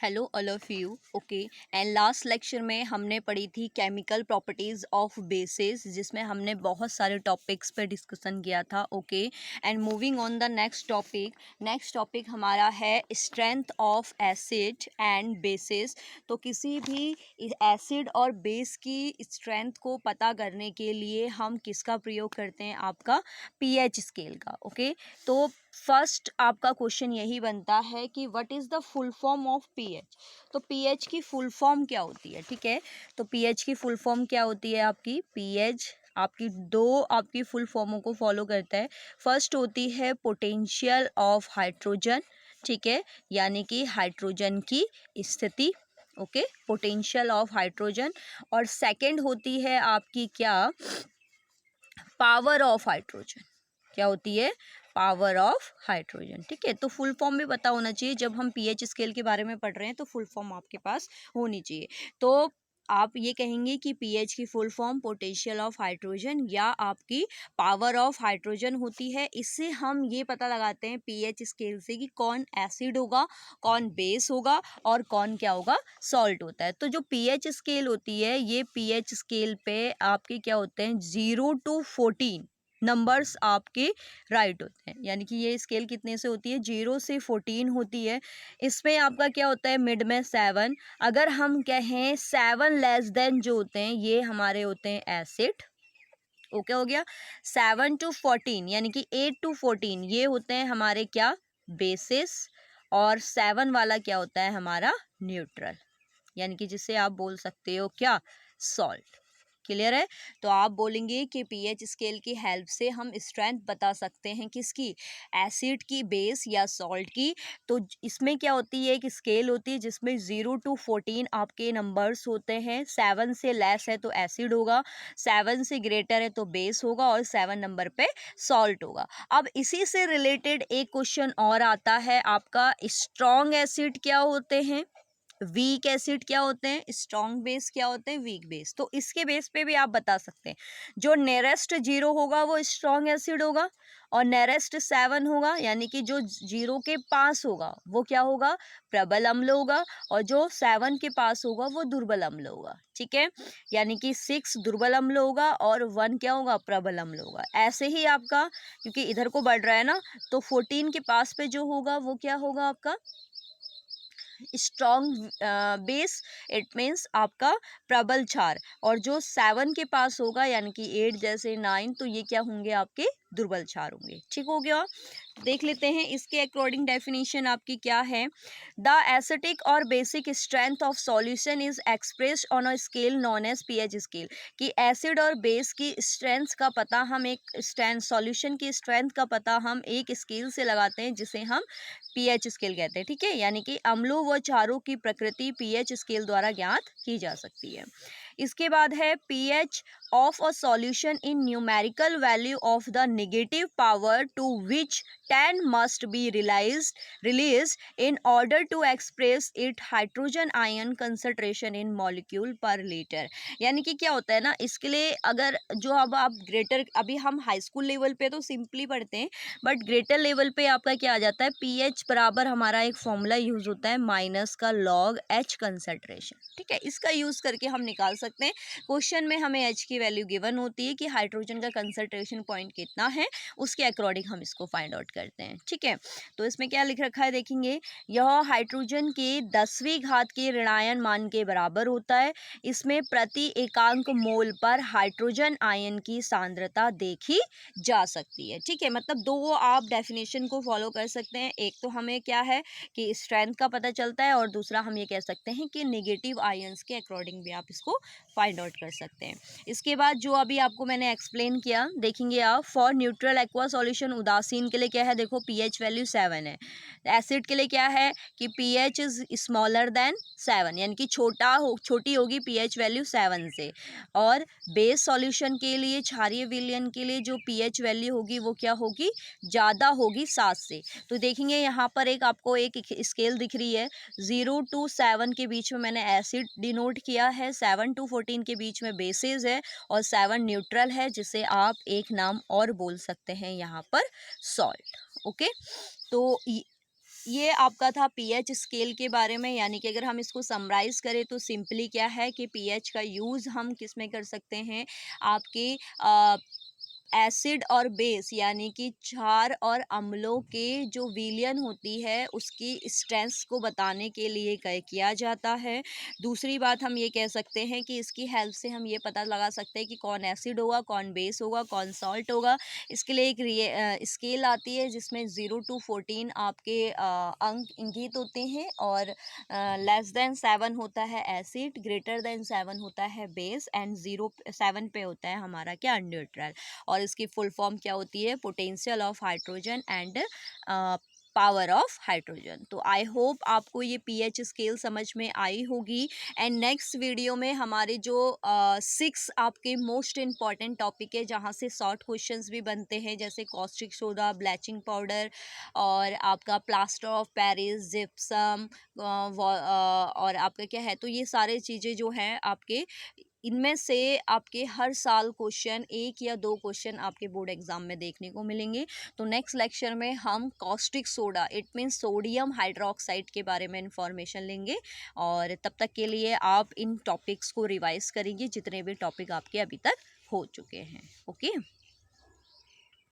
Hello all of you. Okay, and last lecture में हमने पढ़ी थी केमिकल प्रॉपर्टीज़ ऑफ बेसिस, जिसमें हमने बहुत सारे टॉपिक्स पे डिस्कशन किया था। Okay, and moving on the next topic हमारा है strength of acid and bases. तो किसी भी एसिड और बेस की स्ट्रेंथ को पता करने के लिए हम किसका प्रयोग करते हैं? आपका पीएच स्केल का। ओके, तो फर्स्ट आपका क्वेश्चन यही बनता है कि what is the full form of pH. तो पीएच की फुल फॉर्म क्या होती है? ठीक है, तो पीएच की फुल फॉर्म क्या होती है आपकी? पीएच आपकी फुल फॉर्मों को फॉलो करता है। फर्स्ट होती है पोटेंशियल ऑफ हाइड्रोजन, ठीक है, यानी कि हाइड्रोजन की स्थिति। Okay, potential of hydrogen. और सेकंड होती है आपकी क्या? Power of hydrogen. क्या होती है? Power of hydrogen. ठीक है, तो फुल फॉर्म भी पता होना चाहिए। जब हम पीएच स्केल के बारे में पढ़ रहे हैं तो फुल फॉर्म आपके पास होनी चाहिए। तो आप ये कहेंगे कि पीएच की full form potential of hydrogen या आपकी पावर ऑफ हाइड्रोजन होती है। इससे हम ये पता लगाते हैं पीएच स्केल से कि कौन एसिड होगा, कौन बेस होगा और कौन क्या होगा? सॉल्ट होता है। तो जो पीएच स्केल होती है, ये पीएच स्केल पे आपके क्या होते हैं? 0 to 14 नंबर्स आपके राइट होते हैं। यानी कि ये स्केल कितने से होती है? 0 से 14 होती है। इसमें आपका क्या होता है? मिड में 7। अगर हम कहें 7 लेस देन जो होते हैं ये हमारे होते हैं एसिड। ओके, हो गया। 7 to 14 यानी कि 8 to 14 ये होते हैं हमारे क्या? बेसिस। और 7 वाला क्या होता है? हमारा न्यूट्रल, यानी कि जिसे आप बोल सकते हो क्या? सॉल्ट। क्लियर है? तो आप बोलेंगे कि पीएच स्केल की हेल्प से हम स्ट्रेंथ बता सकते हैं किसकी? एसिड की, बेस या सॉल्ट की। तो इसमें क्या होती है? एक स्केल होती है जिसमें 0 to 14 आपके नंबर्स होते हैं। 7 से लेस है तो एसिड होगा, 7 से ग्रेटर है तो बेस होगा और 7 नंबर पे सॉल्ट होगा। अब इसी से रिलेटेड एक क्वेश्चन और आता है आपका, स्ट्रॉन्ग एसिड क्या होते हैं, वीक एसिड क्या होते हैं, स्ट्रॉन्ग बेस क्या होते हैं, वीक बेस। तो इसके बेस पे भी आप बता सकते हैं। जो नियरेस्ट 0 होगा वो स्ट्रॉन्ग एसिड होगा और नियरेस्ट 7 होगा, यानी कि जो 0 के पास होगा वो क्या होगा? प्रबल अम्ल होगा। और जो 7 के पास होगा वो दुर्बल अम्ल होगा। ठीक है, यानी कि 6 दुर्बल अम्ल होगा और 1 क्या होगा? प्रबल अम्ल होगा। ऐसे ही आपका, क्योंकि इधर को बढ़ रहा है ना, तो 14 के पास पे जो होगा वो क्या होगा? आपका स्ट्रॉन्ग बेस, इट मीन्स आपका प्रबल क्षार। और जो 7 के पास होगा यानी कि 8 जैसे 9, तो ये क्या होंगे? आपके दुर्बल क्षार होंगे। ठीक हो गया? देख लेते हैं इसके अकॉर्डिंग डेफिनेशन आपकी क्या है। द एसिटिक और basic strength of solution is expressed on a scale known as pH scale. कि एसिड और बेस की स्ट्रेंथ का पता हम एक स्ट्रेंथ, सॉल्यूशन की स्ट्रेंथ का पता हम एक स्केल से लगाते हैं जिसे हम पीएच स्केल कहते हैं। ठीक है, यानी कि अम्लों व क्षारों की प्रकृति पीएच स्केल द्वारा ज्ञात की जा सकती है। इसके बाद है pH of a solution in numerical value of the negative power to which 10 must be raised in order to express it hydrogen ion concentration in molecule per litre. यानी कि क्या होता है ना, इसके लिए अगर जो अब आप ग्रेटर, अभी हम हाई स्कूल लेवल पे तो सिंपली पढ़ते हैं, बट ग्रेटर लेवल पे आपका क्या आ जाता है? पीएच बराबर हमारा एक फॉर्मूला यूज होता है माइनस का लॉग एच कंसंट्रेशन। ठीक है, इसका यूज करके हम निकाल सकते हैं। क्वेश्चन में हमें एच की वैल्यू गिवन होती है कि हाइड्रोजन का कंसंट्रेशन पॉइंट कितना है, उसके अकॉर्डिंग हम इसको फाइंड आउट करते हैं। ठीक है, तो इसमें क्या लिख रखा है देखेंगे, यह हाइड्रोजन के 10वीं घात के ऋणायन मान के बराबर होता है। इसमें प्रति एकांक मोल पर हाइड्रोजन आयन की सांद्रता देखी जा सकती है। ठीक है, मतलब दो आप डेफिनेशन को फॉलो कर सकते हैं। एक तो हमें क्या है कि स्ट्रेंथ का पता चलता है और दूसरा हम ये कह सकते हैं कि नेगेटिव आयंस के अकॉर्डिंग भी आप इसको फाइंड आउट कर सकते हैं। इसके बाद जो अभी आपको मैंने एक्सप्लेन किया, देखेंगे आप, फॉर न्यूट्रल एक्वा सॉल्यूशन, उदासीन के लिए क्या है? देखो पीएच वैल्यू 7 है। एसिड के लिए क्या है कि पीएच इज स्मॉलर देन 7, यानी कि छोटी होगी पीएच वैल्यू 7 से। और बेस सॉल्यूशन के लिए, क्षारीय विलयन के लिए जो पीएच वैल्यू होगी वो क्या होगी? ज़्यादा होगी 7 से। तो देखेंगे यहाँ पर एक आपको एक स्केल दिख रही है, 0 to 7 के बीच में मैंने एसिड डिनोट किया है, 7 to 14 के बीच में बेसिस है और 7 न्यूट्रल है, जिसे आप एक नाम और बोल सकते हैं यहाँ पर, सॉल्ट। ओके, तो ये आपका था पीएच स्केल के बारे में, यानी कि अगर हम इसको समराइज करें तो सिंपली क्या है कि पीएच का यूज़ हम किस में कर सकते हैं, आपके एसिड और बेस यानी कि क्षार और अम्लों के जो विलयन होती है उसकी स्ट्रेंथ को बताने के लिए किया जाता है। दूसरी बात हम ये कह सकते हैं कि इसकी हेल्प से हम ये पता लगा सकते हैं कि कौन एसिड होगा, कौन बेस होगा, कौन सॉल्ट होगा। इसके लिए एक स्केल आती है जिसमें 0 to 14 आपके अंक इंगित होते हैं, और लेस देन 7 होता है एसिड, ग्रेटर देन 7 होता है बेस, एंड 7 पे होता है हमारा क्या, न्यूट्रल। और इसकी फुल फॉर्म क्या होती है, potential of hydrogen and power of hydrogen. तो आई होप आपको ये पीएच स्केल समझ में आई होगी। एंड नेक्स्ट वीडियो में हमारे जो 6 आपके मोस्ट इम्पॉर्टेंट टॉपिक है जहाँ से शॉर्ट क्वेश्चंस भी बनते हैं, जैसे कॉस्टिक सोडा, ब्लीचिंग पाउडर, और आपका प्लास्टर ऑफ पेरिस, जिप्सम, और आपका क्या है, तो ये सारे चीज़ें जो हैं आपके, इनमें से आपके हर साल क्वेश्चन 1 या 2 क्वेश्चन आपके बोर्ड एग्जाम में देखने को मिलेंगे। तो नेक्स्ट लेक्चर में हम caustic soda, it means sodium hydroxide के बारे में इंफॉर्मेशन लेंगे, और तब तक के लिए आप इन टॉपिक्स को रिवाइज करेंगे जितने भी टॉपिक आपके अभी तक हो चुके हैं। ओके।